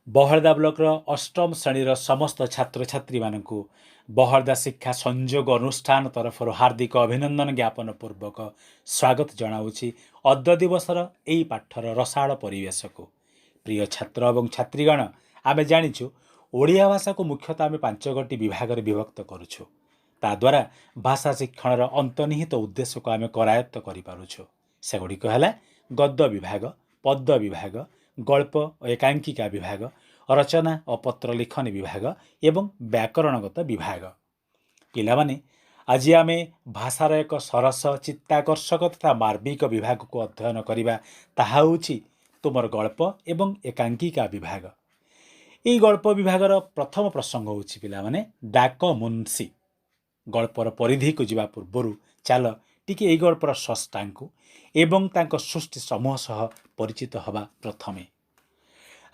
बहरदा blocker अष्टम श्रेणीर समस्त छात्र छात्री मानकु बहरदा शिक्षा संयोग अनुष्ठान तरफर हार्दिक अभिनंदन ज्ञापन पूर्वक स्वागत जनाऊँगी अद्य दिवसर यही पाठर रसाळ परिवेश को। प्रिय छात्र एवं छात्रीगण, आमे जानिछु ओडिया भाषा को मुख्यतः आमे 5 गोटी विभाग रे विभक्त करूछु। ताद्वारा भाषा शिक्षण अंतर्निहित उद्देश्य को आमे करायत्त करि पारुछु। सेगुड़िक हैला गद्य विभाग, पद्य विभाग, गल्प और एकांकिका विभाग, रचना और पत्र लिखन विभाग एवं व्याकरणगत विभाग। पिलामाने आज आमे भाषार एक सरस चित्ताकर्षक तथा मार्मिक विभाग को अध्ययन करिबा। ताहा होछि तुमर गल्प एवं एकांकिका विभाग। यही गल्प विभागर प्रथम प्रसंग होछि पिलामाने डाक मुंशी। गल्पर परिधि को जीवा पूर्वरु चाल टिके एई गल्पर स्रष्टांकु एवं तांको सृष्टि समूह सह परिचित हवा। प्रथमे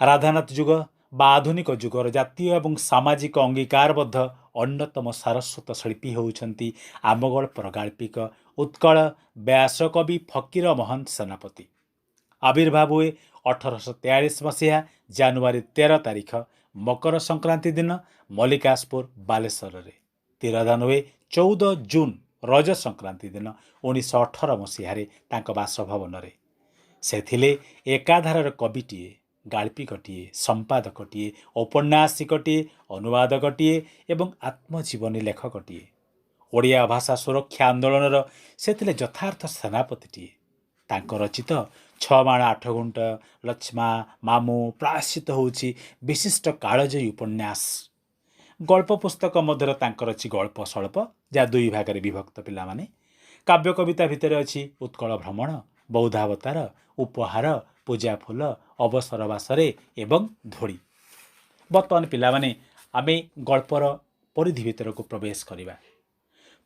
राधानाथ युग बा आधुनिक युगर जातीय एवं सामाजिक अंगीकारबद्ध अन्यतम सारस्वत शिल्पी होउछन्ति आम गल्पर गाल्पिक उत्कल व्यासकवि फकीर मोहन सेनापति। आविर्भाव हुए 1843 मसीहा जनवरी 13 तारिख मकर संक्रांति दिन मल्लिकासपुर बालेश्वर रे। तिरोधान हुए 14 जून रज संक्रांति दिन 1918 मसीह तांको बासभवन रे। से थिले एकाधार कविटीए, गाल्पिकटीए, संपादकटीए, औपन्यासिकटीए, अनुवादकटीए एवं आत्मजीवनी लेखकटीए। ओडिया भाषा सुरक्षा आंदोलन से थिले यथार्थ सेनापतिटीए। तांको रचित 6 माण 8 गुंट, लक्ष्मा, मामू, प्रायश्चित होउछि विशिष्ट कालजयी उपन्यास। गल्प पुस्तक मध्य तांकर अछि गल्प स्वल्प, जा 2 भाग रे विभक्त। पिलामाने काव्य कविता भितर अछि उत्कल भ्रमण, बौद्धावतार, उपहार, पूजा फूल, अवसर बासरे एवं धोड़ी। बर्तमान पिलामाने आमे गल्पर परिधि भितर को प्रवेश करिबा।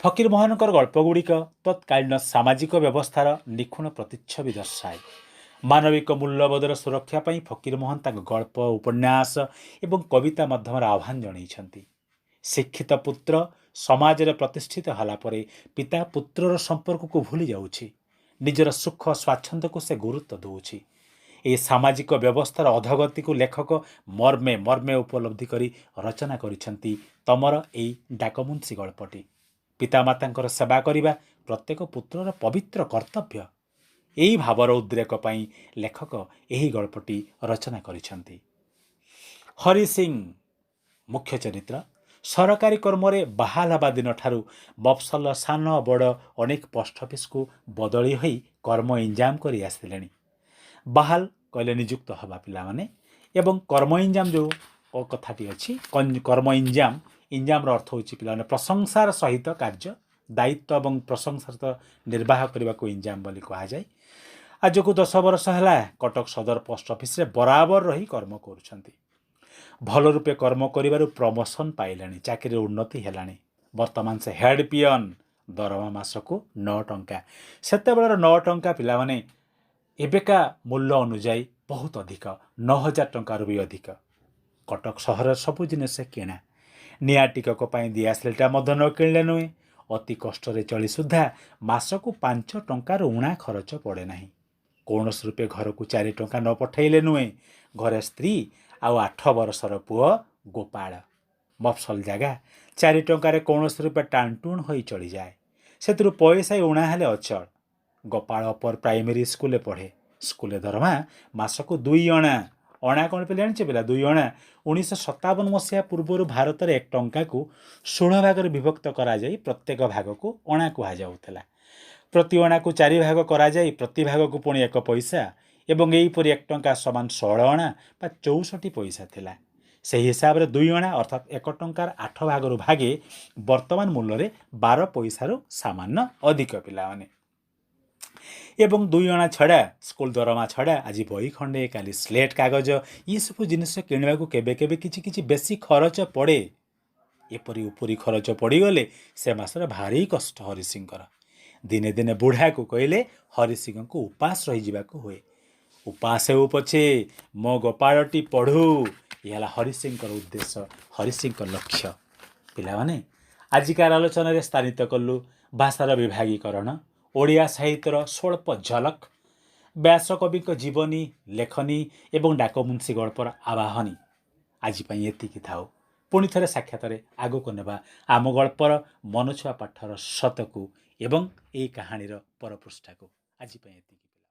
फकीर मोहनकर गल्पगुड़िक तत्कालीन सामाजिक व्यवस्थार निखुण प्रतिच्छवि दर्शाए। मानविक मूल्यबोधर सुरक्षा पई फकीर मोहन तांको गल्प, उपन्यास एवं कविता माध्यम आह्वान जणाइछन्ति। शिक्षित पुत्र समाज रे प्रतिष्ठित हला परे पिता पुत्रर संपर्क को भूली जाउछि। निजर सुख स्वाच्छंद को से गुरुत्व दउछि। ए सामाजिक व्यवस्थार अधगति को लेखक मर्मे मर्मे उपलब्धि करी रचना करिछन्ति तमर एई डाकमुंशी गल्पटी। पितामातांकर सेवा करिबा प्रत्येक पुत्रर पवित्र कर्तव्य। एही भावर उद्रेक पई लेखक एही गल्पटी रचना करिछन्ति। हरि सिंह मुख्य चरित्र सरकारी कर्मरे बहाल हवा दिन ठारू मफसल सान बड़ अनेक पोस्ट ऑफिस को बदली होई कर्म इंजाम करी आसिलेनी। बहाल कहले नियुक्त हवा पिलामाने एवं कर्म इंजाम जो कथाटी अछि कर्म इंजाम इंजाम अर्थ होछि पिलाने प्रशंसार सहित कार्य, दायित्व एवं प्रशंसार निर्वाह करने को इंजाम बोली कहा जाए। आज को 10 वर्ष है कटक सदर पोस्ट ऑफिस रे बराबर रही कर्म करुछन्ति। भल रूपे कर्म करिबारु प्रमोशन पाइलानी, चाकरी उन्नति हेलानी। वर्तमान से हेड पियन, दरमा मासको 9 टंका। सेतेबेलर 9 टंका पिलामाने एबेका मूल्य अनुଯାयी बहुत अधिक, 9000 टंका भी अधिक। कटक सहर सबु जिनिस किणा। निया टिकक पई दिआसलेटा मध्य न किणले नुहे। अति कष्ट रे चली सुधा मासको 5 टंकार उणा खर्च पड़े नाही। कौनस रूपे घर को 4 टंका न पठैले नुहे। घरे स्त्री आउ 8 वर्षर पुओ गोपाल। मफसल जगह 4 टंकार कौनस रूपे टाणटुण होई चली जाए। सेतरु पैसा उणा हेले अचल। गोपाल अपर प्राइमरी स्कूल पढ़े। स्कूल दरमा मासको 2 अणा। अणा कौन पे जानिछे पिला? 2 अणा 1957 मसीहा पूर्वर भारत रे 1 टंका को 16 भाग रे विभक्त करा जाई प्रत्येक भाग को अणा कुहा जाउथला। प्रति अणा को 4 भाग करा जाई प्रति भाग को पुणी 1 पैसा एवं एही परि 1 टंका समान 16 अणा बा 64 पैसा थिला। से हिसाब रे 2 अणा अर्थात 1 टंकार 8 भाग रु भागे वर्तमान मूल्य रे 12 पैसा रु सामान्य अधिक पिलामाने। एवं 2 अणा छड़ा स्कूल दरमा छड़ा आज बही खंडे, काली स्लेट कागज, ये सब जिनिस किणवा को केबे केबे किछि बेसी खर्च पड़े। एपरी उपरी खर्च पड़ी गले से मासर भारी कष्ट हरिसिंहकर। दिने दिने बुढ़ा को कहले हरिसिंह को उपास रही जावाक हुए। उपास हो पछे मो गोपालटी पढ़ू, यह हरिसिंहकर उद्देश्य, हरिसिंहकर लक्ष्य। पिलामाने आजिकार आलोचना रे स्थानित कलु भाषार विभागीकरण, ओडिया साहित्यर स्वल्प झलक, व्यासकवि जीवनी, लेखनी एवं डाकमुंशी गल्पर आवाहनी। ଆଜି ପାଇଁ ଏତିକି ଥାଉ। ପୁଣି ଥରେ ସାକ୍ଷାତରେ ଆଗକୁ ନେବା ଆମ ଗଳ୍ପର ମନଛୁଆ ପାଠର ସତକୁ ଏବଂ ଏହି କାହାଣୀର ପରପୃଷ୍ଠାକୁ। ଆଜି ପାଇଁ ଏତିକି।